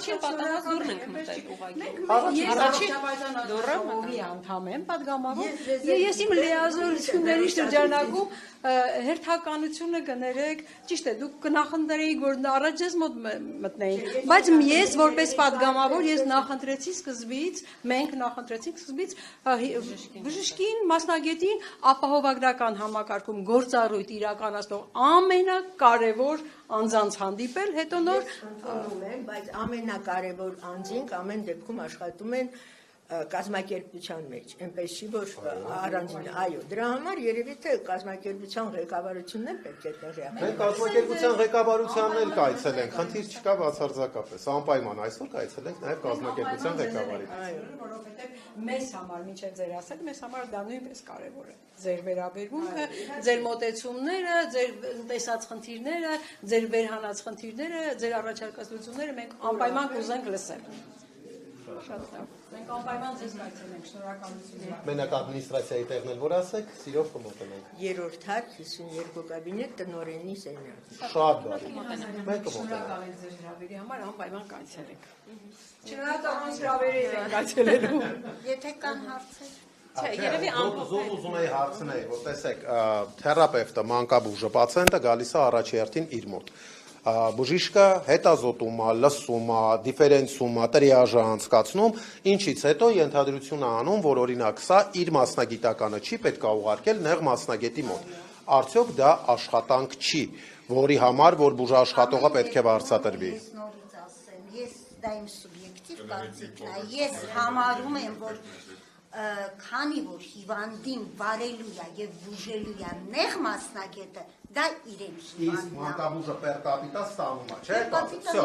առաջին պատահած դուրն ենք մտել ուղղակի անդամ եմ падգամավոր ես իմ լիազորությունների շրջանակում հերթականությունը կներեք ճիշտ է դուք կնախընտրեիք որ առաջ ձեզ մոտ մտնեին բայց ես որպես падգամավոր ես նախընտրեցի սկզբից մենք նախընտրեցինք սկզբից բժշկին մասնագետին ապահովագրական համակարգում գործառույթ իրականացնող ամենակարևոր անձանց հանդիպել հետո նոր բայց ամենակարևոր անձինք ամեն դեպքում աշխատում են կազմակերպության մեջ, այնպես չի որ առանձին, այո, դրա համար երևի թե կազմակերպության ղեկավարությունն էլ պետք է տեղի առնի։ Մենք կազմակերպության ղեկավարությանն էլ կայցելենք, խնդիր չկա բացարձակապես, անպայման այսօր կայցելենք նաև կազմակերպության ղեկավարին։ Որովհետև մեզ համար, մինչև ձեր ասել, մեզ համար դա նույնպես կարևոր է։ Ձեր վերաբերմունքը, ձեր մոտեցումները, ձեր տեսած խնդիրները, ձեր վերհանած խնդիրները, ձեր առաջարկությունները մենք անպայման կուզենք լսել։ Շատ լավ։ Մենք անպայման ձեզ կայցելենք, շնորհակալություն։ Մենակ ադմինիստրացիայի տեղն էլ որ ասեք, սիրով կմոտենենք։ 3-րդ հարկ 52 կաբինետ տնօրենի սենյակ։ Շատ բարի։ Մենք կմոտենանք։ Շնորհակալ ենք ձեր հրավերի համար, անպայման կայցելենք։ Չնայած հրավերի ենք կայցելելու։ Եթե կան հարցեր։ Չէ, երևի Զուր ուզում էի հարցնել, որ տեսեք, թերապևտը, մանկաբուժը, պացիենտը գալիս է առաջի հերթին իր մոտ։ Բուժիշկը հետազոտում է, լսում է, դիֆերենցիում է, տրիաժը անցկացնում, ինչից հետո ենթադրություն է անում, որ օրինակ սա իր մասնագիտականը չի պետք է ուղարկել նեղ մասնագետի մոտ։ Արդյոք դա աշխատանք չի, որի համար որ բուժաշխատողը պետք է վարձատրվի։ Ես նորից ասեմ, ես դա իմ սուբյեկտիվ կարծիքն է, ես համարում եմ, որ քանի որ հիվանդին վարելու է եւ բուժելու է նեղ մասնագետը, դա իրեն Իսկ հիվանդն է։ մանկաբուժը պեր կապիտա ստանում է, չէ՞։ Всё,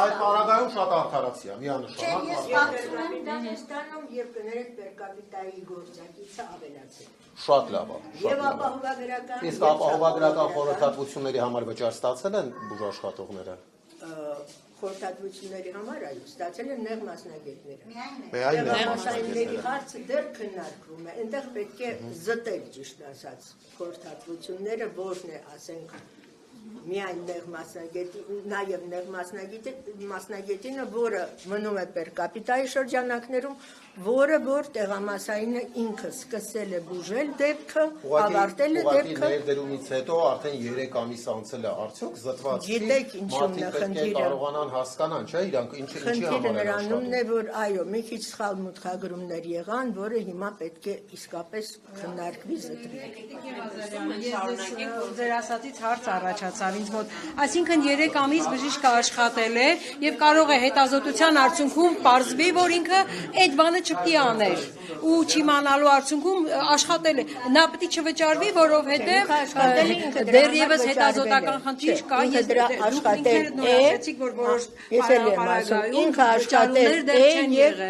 այդ պարագայում շատ արդարացի է, միանշանակ։ Ես կարծում եմ դա է ստանում եւ կներեք պեր կապիտայի գործակիցը ավելացել։ Շատ լավ է։ Եվ ապահովագրական Իսկ ապահովագրական խորհրդատվությունների համար վճար ստացել են բուժաշխատողները։ խորհրդատվությունների համար այո ստացել են նեղ մասնագետները։ Միայն նեղ Մասնագետների հարցը դեռ քննարկվում է։ Այնտեղ պետք է զտել ճիշտ ասած խորհրդատվությունները, որն է, ասենք, միայն նեղ մասնագետի, նաև նեղ մասնագետինը, որը մնում է պեր կապիտայի շրջանակներում, որը որ տեղամասայինը ինքը սկսել է բուժել դեպքը, ավարտել է դեպքը։ Ներդրումից հետո արդեն 3 ամիս անցել է, արդյոք զտված չի։ Գիտեք ինչու՞մն է խնդիրը։ Կարողանան հասկանան, չէ՞, իրանք ինչի Խնդիրը համար են նրանումն է, որ այո, մի քիչ սխալ մուտքագրումներ եղան, որը հիմա պետք է իսկապես քննարկվի զտվի։ Ձեր ասածից հարց առաջացավ ինձ մոտ։ Այսինքն 3 ամիս բժիշկը աշխատել է եւ կարող է հետազոտության արդյունքում պարզվի, որ ինքը այդ բանը չպետք է աներ ու չիմանալու արդյունքում աշխատել է։ Նա պետք է չվճարվի, որովհետեւ դեռևս հետազոտական խնդիր կա։ Ես դրա աշխատել է, որ որոշ ինքը աշխատել է եւ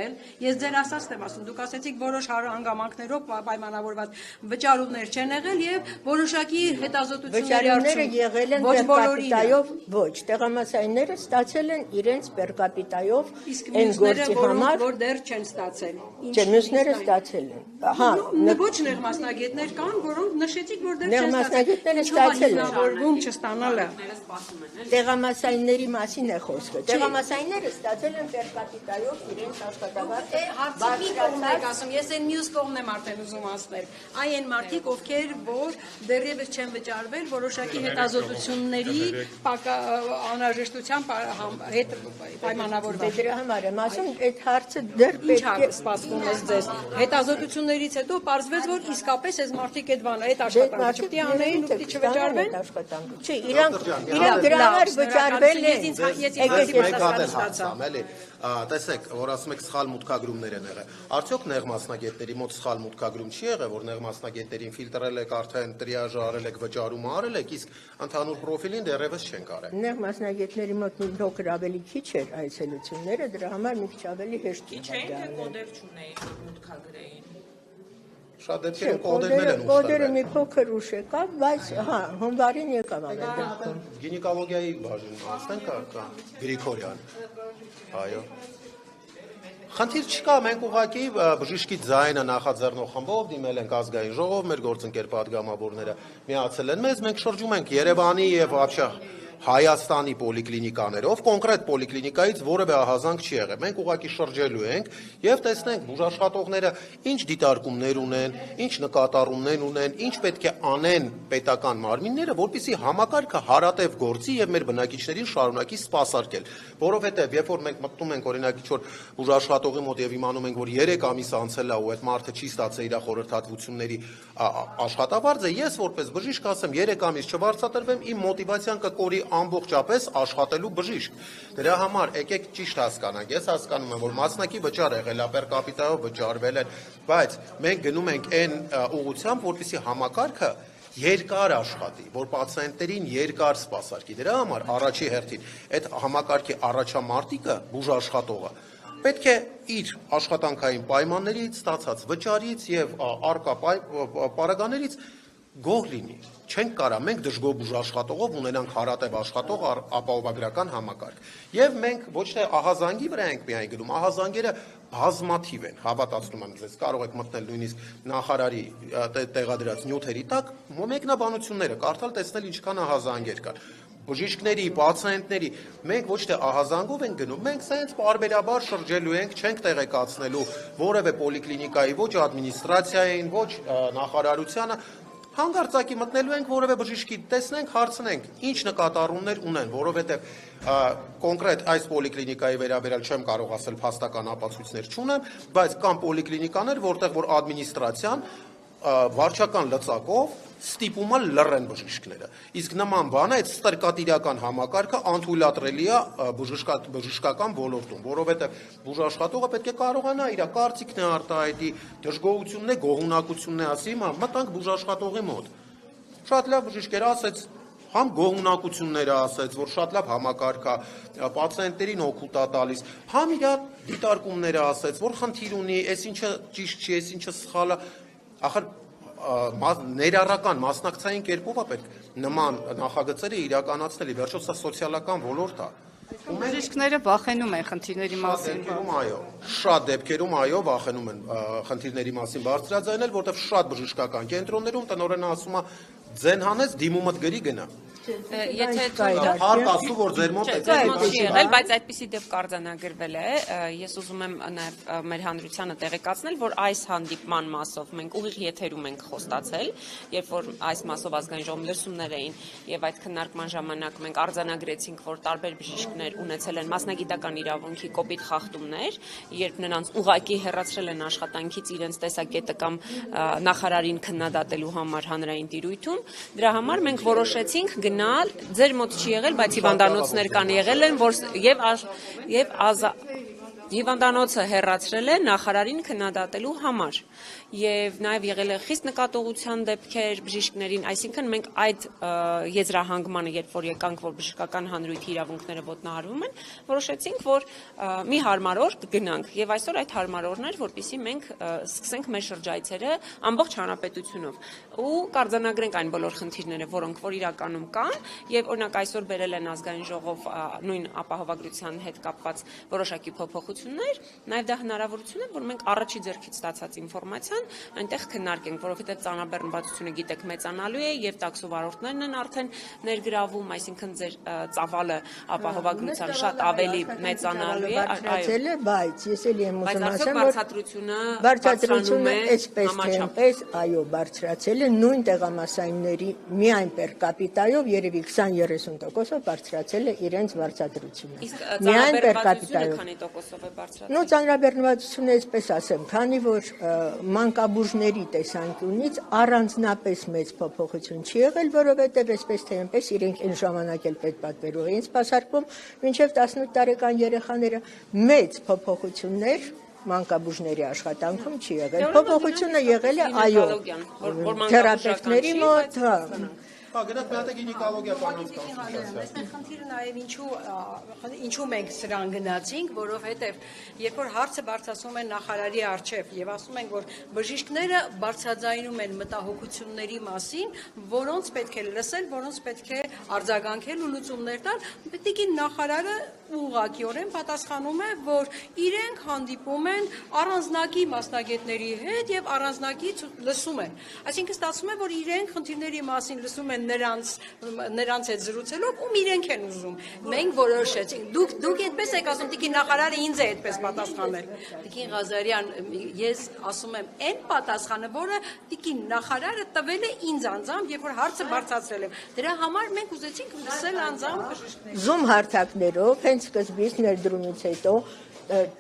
ես ձեր ասածն եմ ասում, դուք ասեցիք որոշ հանգամանքներով պայմանավորված վճարումներ չեն եղել եւ որոշակի հետազոտությունների արդյունքում եղել են պերկապիտայով, ոչ, տեղամասայինները ստացել են իրենց պերկապիտայով այն գործի համար, որ դեռ չեն ստացել։ Չէ, մյուսները ստացել են։ Հա, ոչ նեղ մասնագետներ կան, որոնք նշեցիք, որ դեռ նեղ մասնագետները ստացել են։ Որում չստանալը։ Տեղամասայինների մասին է խոսքը։ Տեղամասայինները ստացել են պերկապիտայով իրենց աշխատավարձը։ Հարցի կողմն եք ասում, ես այն մյուս կողմն եմ արդեն ուզում ասնել։ Այն մարդիկ, ովքեր որ դեռևս չեն վճարվել որոշակի հետազոտությունների անհրաժեշտության հետ պայմանավորված։ Դրա համար եմ ասում, այդ հարցը դեռ Ինչ սպասվում է ձեզ։ Հետազոտություններից հետո պարզվեց, որ իսկապես այս մարդիկ այդ բանը, այդ աշխատանքը չպետք է անեին ու պետք է չվճարվեն։ Չէ, իրանք դրա համար վճարվել են։ Տեսեք, որ ասում եք սխալ մուտքագրումներ են եղել։ Արդյոք նեղ մասնագետների մոտ սխալ մուտքագրում չի եղել, որ նեղ մասնագետներին ֆիլտրել եք, արդեն տրիաժը արել եք, վճարումը արել եք, իսկ ընդհանուր պրոֆիլին դեռևս չեն կարել։ Նեղ մասնագետների մոտ մի փոքր ավելի քիչ էր այցելությունները, դրա համար մի քիչ ավելի հեշտ Չէին թե կոդեր չունեին, մուտքագրեին։ Շատ դեպքերում կոդերներ են կոդերը մի փոքր ուշ եկավ, բայց հա, հունվարին եկավ ավելի։ Գինեկոլոգիայի բաժին ասենք կա Գրիգորյան։ Այո։ Խնդիր չկա, մենք ուղղակի բժշկի ձայնը նախաձեռնող խմբով դիմել ենք ազգային ժողով, մեր գործընկեր պատգամավորները միացել են մեզ, մենք շրջում ենք Երևանի եւ Հայաստանի պոլիկլինիկաներով, կոնկրետ պոլիկլինիկայից որևէ ահազանգ չի եղել։ Մենք ուղղակի շրջելու ենք եւ տեսնենք բուժաշխատողները ինչ դիտարկումներ ունեն, ինչ նկատառումներ ունեն, ինչ պետք է անեն պետական մարմինները, որպեսզի համակարգը հարատև գործի եւ մեր բնակիչներին շարունակի սպասարկել։ Որովհետեւ երբ որ մենք մտնում ենք օրինակ ինչ-որ բուժաշխատողի մոտ եւ իմանում ենք, որ 3 ամիս անցել է ու այդ մարդը չի ստացել իր խորհրդատվությունների աշխատավարձը, ես որպես բժիշկ ասեմ 3 ամիս չվարձատրվեմ, իմ մոտիվացիան կկորի ամբողջապես աշխատելու բժիշկ։ Դրա համար եկեք ճիշտ հասկանանք, ես հասկանում եմ, որ մասնակի վճար եղել է, պեր կապիտայով վճարվել են, բայց մենք գնում ենք այն ուղղությամբ, որպեսզի համակարգը երկար աշխատի, որ պացիենտներին երկար սպասարկի։ Դրա համար առաջի հերթին այդ համակարգի առաջամարտիկը, բուժաշխատողը, պետք է իր աշխատանքային պայմաններից, ստացած վճարից եւ արկա պարագաներից գոհ լինի։ Չենք կարա մենք դժգոհ բուժաշխատողով ունենանք հարատև աշխատող ապահովագրական համակարգ։ Եվ մենք ոչ թե ահազանգի վրա ենք միայն գնում, ահազանգերը բազմաթիվ են, հավատացնում եմ ձեզ, կարող եք մտնել նույնիսկ նախարարի տեղադրած նյութերի տակ, մեկնաբանությունները կարդալ, տեսնել ինչքան ահազանգեր կան։ Բժիշկների, պացիենտների, մենք ոչ թե ահազանգով ենք գնում, մենք սենց պարբերաբար շրջելու ենք, չենք տեղեկացնելու որևէ պոլիկլինիկայի, ոչ ադմինիստրացիային, ոչ նախարարությանը, հանկարծակի մտնելու ենք որևէ բժիշկի, տեսնենք, հարցնենք, ինչ նկատառումներ ունեն, որովհետև կոնկրետ այս պոլիկլինիկայի վերաբերյալ չեմ կարող ասել փաստական ապացույցներ չունեմ, բայց կան պոլիկլինիկաներ, որտեղ որ ադմինիստրացիան վարչական լծակով ստիպում է լռեն բժիշկները։ Իսկ նման բանը այդ ստրկատիրական համակարգը անթույլատրելի է բժշկական ոլորտում, որովհետև բուժաշխատողը պետք է կարողանա իր կարծիքն է արտահայտի, դժգոհությունն է, գոհունակությունն է ասի, մտանք բուժաշխատողի մոտ։ Շատ լավ բժիշկեր ասեց, համ գոհունակությունները ասեց, որ շատ լավ համակարգ է, պացիենտներին օգուտ է տալիս, համ իր դիտարկումները ասեց, որ խնդիր ունի, այս ինչը ճիշտ չի, այս ինչը սխալ է, ախր ներառական մասնակցային կերպով է պետք նման նախագծերը իրականացնել, վերջո սա սոցիալական ոլորտ է։ Բժիշկները վախենում են խնդիրների մասին։ Շատ դեպքերում այո, վախենում են խնդիրների մասին բարձրաձայնել, որտեղ շատ բժշկական կենտրոններում տնօրենը ասում է ձեն հանես դիմումդ գրի գնա։ Եթե հարկ ասու, որ ձեր մոտ չի եղել, բայց այդպիսի դեպք արձանագրվել է, ես ուզում եմ նաև մեր հանրությանը տեղեկացնել, որ այս հանդիպման մասով մենք ուղիղ եթերում ենք խոստացել, երբ որ այս մասով ազգային ժողովի լսումներ էին եւ այդ քննարկման ժամանակ մենք արձանագրեցինք, որ տարբեր բժիշկներ ունեցել են մասնագիտական իրավունքի կոպիտ խախտումներ, երբ նրանց ուղակի հեռացրել են աշխատանքից իրենց տեսակետը կամ նախարարին քննադատելու համար հանրային տիրույթում, դրա համար մենք որոշեցինք գնալ, ձեր մոտ չի եղել, բայց հիվանդանոցներ կան եղել են, որ եւ հիվանդանոցը հեռացրել է նախարարին քննադատելու համար եւ նաեւ եղել է խիստ նկատողության դեպքեր բժիշկներին, այսինքն մենք այդ եզրահանգմանը, երբ որ եկանք, որ բժշկական հանրույթի իրավունքները ոտնահարվում են, որոշեցինք, որ մի հարմար օր գնանք եւ այսօր այդ հարմար օրն էր, որպեսզի մենք սկսենք մեր շրջայցերը ամբողջ հանրապետությունով ու կարձանագրենք այն բոլոր խնդիրները, որոնք որ իրականում կան եւ օրինակ այսօր բերել են ազգային ժողով նույն ապահովագրության հետ կապված որոշակի փոփոխություններ, նաեւ դա հնարավորություն է, որ մենք առաջի ձեռքից ստացած ինֆորմացիան այնտեղ քննարկենք, որովհետեւ ծանրաբեռնվածությունը գիտեք մեծանալու է եւ տաքսովարորդներն են արդեն ներգրավում, այսինքն ձեր ծավալը ապահովագրության շատ ավելի մեծանալու է, այո, բայց ես էլի եմ ուզում ասեմ, որ բարձրացությունը այսպես թե այնպես, այո, բարձրացել է նույն տեղամասայինների միայն պեր կապիտայով երևի 20-30%-ով բարձրացել է իրենց վարձատրությունը։ Միայն պեր կապիտայով քանի տոկոսով է բարձրացել։ Նո ծանրաբեռնվածությունը այսպես ասեմ, քանի որ մանկաբույժների տեսանկյունից առանձնապես մեծ փոփոխություն չի եղել, որովհետև այսպես թե այնպես իրենք այն ժամանակ էլ պետպատվերով էին սպասարկվում, մինչև 18 տարեկան երեխաները մեծ փոփոխություններ մանկաբույժների աշխատանքում չի եղել։ Փոփոխությունը եղել է այո, թերապևտների մոտ, գնաք մի հատ է գինեկոլոգիա կանոնց Այստեղ խնդիրը նաև ինչու մենք սրան գնացինք, որովհետև երբ որ հարցը բարձրացնում են նախարարի առջև եւ ասում են, որ բժիշկները բարձրաձայնում են մտահոգությունների մասին, որոնց պետք է լսել, որոնց պետք է արձագանքել ու լուծումներ տալ, պետք է նախարարը ուղղակիորեն պատասխանում է, որ իրենք հանդիպում են առանձնակի մասնագետների հետ եւ առանձնակից լսում են։ Այսինքն ստացվում է, որ իրենք խնդիրների մասին լսում են նրանց հետ զրուցելով, ում իրենք են ուզում։ Մենք որոշեցինք, դուք այդպես եք ասում, տիկին նախարարը ինձ է այդպես պատասխանել։ Տիկին Ղազարյան, ես ասում եմ, այն պատասխանը, որը տիկին նախարարը տվել է ինձ անձամբ, երբ որ հարցը բարձրացրել եմ։ Դրա համար մենք ուզեցինք լսել անձամբ բժիշկներին։ Zoom հարթակներով հենց սկզբից ներդրումից հետո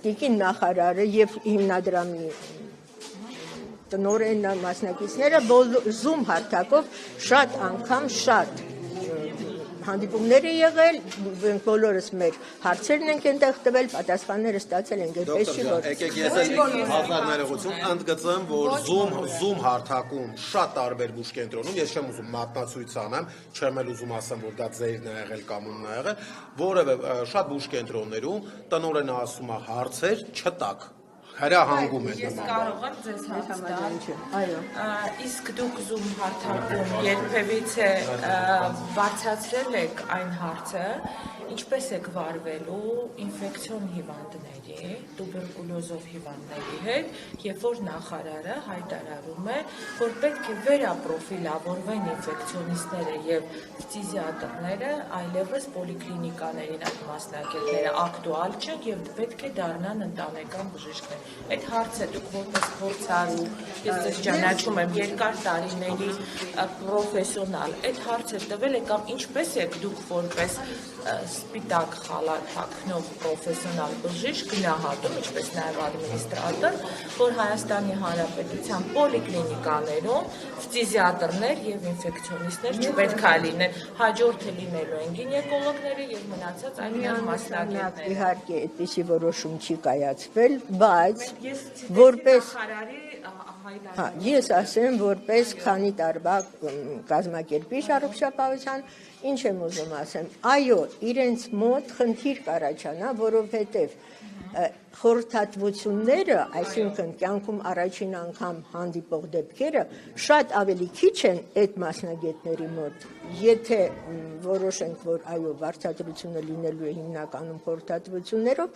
տիկին նախարարը եւ հիմնադրամի տնօրեն մասնակիցները Zoom հարթակով շատ անգամ շատ հանդիպումներ է եղել, մենք բոլորս մեր հարցերն ենք այնտեղ տվել, պատասխանները ստացել ենք, այդպես չի որ։ Եկեք ես հազար ներողություն ընդգծեմ, որ Zoom հարթակում շատ տարբեր բուժկենտրոնում, ես չեմ ուզում մատնացույց անեմ, չեմ էլ ուզում ասեմ, որ դա ձերն է եղել կամ ումն է եղել, որևէ շատ բուժկենտրոններում տնօրենը ասում է հարցեր չտակ։ Հրահանգում է Ես կարող եմ ձեզ հարց տալ։ Այո։ Իսկ դուք Zoom հարթակում երբևիցե բարձրացրել եք այն հարցը, ինչպես եք վարվելու ինֆեկցիոն հիվանդների, տուբերկուլոզով հիվանդների հետ, երբ որ նախարարը հայտարարում է, որ պետք է վերապրոֆիլավորվեն ինֆեկցիոնիստները եւ ֆիզիատրները, այլևս պոլիկլինիկաներին այդ մասնագետները ակտուալ չեն եւ պետք է դառնան ընտանեկան բժիշկներ։ Այդ հարցը դուք որպես փորձարու, ես ձեզ ճանաչում եմ երկար տարիների պրոֆեսիոնալ, այդ հարցը տվել եք կամ ինչպես եք դուք որպես սպիտակ խալաթ հագնող պրոֆեսիոնալ բժիշկ գնահատում, ինչպես նաև ադմինիստրատոր, որ Հայաստանի Հանրապետության պոլիկլինիկաներում ֆիզիատրներ եւ ինֆեկցիոնիստներ չպետք է լինեն, հաջորդը լինելու են գինեկոլոգները եւ մնացած այլ մասնագետները։ Իհարկե, այդպիսի որոշում չի կայացվել, բայց որպես ես ասեմ, որպես քանի տարվա կազմակերպիչ առողջապահության, ինչ եմ ուզում ասեմ, այո, իրենց մոտ խնդիր կառաջանա, որովհետև խորհրդատվությունները, այսինքն կյանքում առաջին անգամ հանդիպող դեպքերը շատ ավելի քիչ են այդ մասնագետների մոտ, եթե որոշենք, որ այո, վարձատրությունը լինելու է հիմնականում խորհրդատվություններով,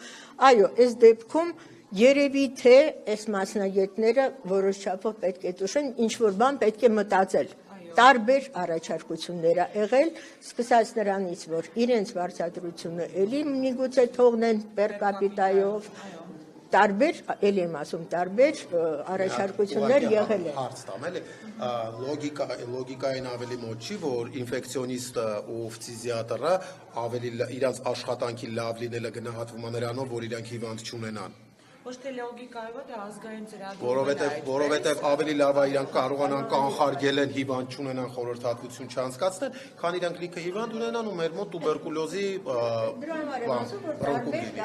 այո, այս դեպքում երևի թե այս մասնագետները որոշ չափով պետք է տուժեն, ինչ որ բան պետք է մտածել։ Տարբեր առաջարկություններ ա եղել, սկսած նրանից, որ իրենց վարձատրությունը էլի միգուցե թողնեն պեր կապիտայով, տարբեր, էլի եմ ասում, տարբեր առաջարկություններ եղել են։ Հարց տամ, էլի, լոգիկային ավելի մոտ չի, որ ինֆեկցիոնիստը ու ֆիզիատրը ավելի իրանց աշխատանքի լավ լինելը գնահատվում է նրանով, որ իրանք հիվանդ չունենան։ Ոչ թե լոգիկայով, դա ազգային ծրագրում է։ Որովհետև ավելի լավ է իրանք կարողանան կանխարգել են հիվանդ չունենան խորհրդատվություն չանցկացնեն, քան իրանք լիքը հիվանդ ունենան ու մեր մոտ տուբերկուլոզի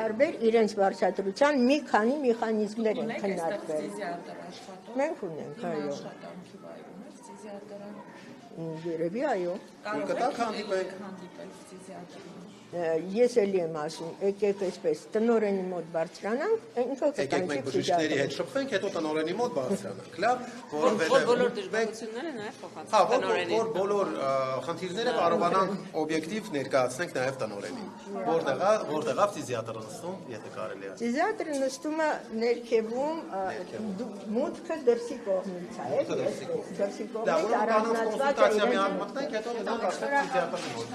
տարբեր իրենց վարձատրության մի քանի մեխանիզմներ են քննարկվել։ Մենք ունենք, այո։ Երևի այո։ Կտակ հանդիպեք։ Ես էլի եմ ասում, եկեք այսպես տնօրենի մոտ բարձրանանք, ինքը եկեք մենք բժիշկների հետ շփվենք, հետո տնօրենի մոտ բարձրանանք, լավ, որ բոլոր դժվարությունները նաև փոխանցենք տնօրենին։ Որ բոլոր խնդիրները կարողանանք օբյեկտիվ ներկայացնենք նաև տնօրենին։ Որտեղ է ֆիզիատրը նստում, եթե կարելի է։ Ֆիզիատրը նստում է ներքևում, մուտքը դրսի կողմից է, դրսի կողմից առանձնացված է։ Դա որ կանոնց կոնսուլտացիա մի հատ մտնենք, հետո գնանք ասենք ֆիզիատրի մոտ։